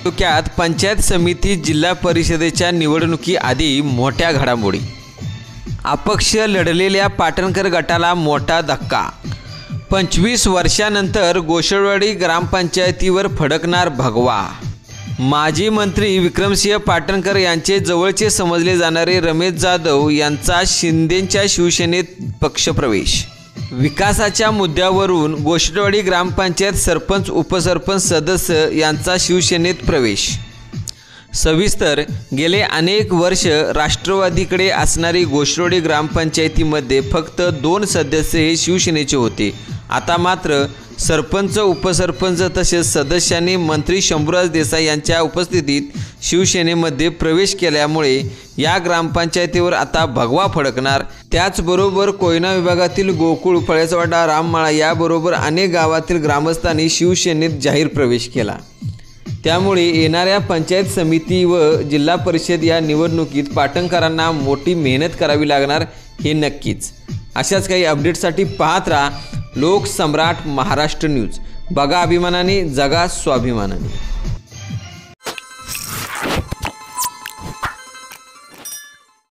तालुक्यात पंचायत समिती जिल्हा परिषदेच्या निवडणुकीआधी मोठ्या घडामोडी। अपक्ष लढलेल्या पाटणकर गटाला मोठा धक्का। 25 वर्षांनंतर घोषळवाडी ग्रामपंचायतीवर फडकणार भगवा। माजी मंत्री विक्रमसिंह पाटणकर यांचे जवळचे समजले जाणारे रमेश जाधव यांचा शिंदेंच्या शिवसेनेत पक्षप्रवेश। विकासाच्या मुद्द्यावरून घोषळवाडी ग्रामपंचायत सरपंच उपसरपंच सदस्य यांचा शिवसेनेत प्रवेश। सविस्तर गेले अनेक वर्ष राष्ट्रवादीकडे असणारी घोषळवाडी ग्रामपंचायतीमध्ये फक्त 2 सदस्य हे शिवसेनेचे होते। आता मात्र सरपंच उपसरपंच तसेच सदस्यांनी मंत्री शंभूराज देसाई यांच्या उपस्थितीत शिवसेनेमध्ये प्रवेश केल्यामुळे या ग्रामपंचायतीवर आता भगवा फडकणार। त्याचबरोबर कोयना विभागातील गोकुळ, फळेसवाडा, राममाळा याबरोबर अनेक गावातील ग्रामस्थांनी शिवसेनेत जाहीर प्रवेश केला। त्यामुळे येणाऱ्या पंचायत समिती व जिल्हा परिषद या निवडणुकीत पाटणकरांना मोठी मेहनत करावी लागणार हे नक्कीच। अशाच काही अपडेट्ससाठी पाहत राहा लोकसम्राट महाराष्ट्र न्यूज। बघा अभिमानाने, जगा स्वाभिमानाने।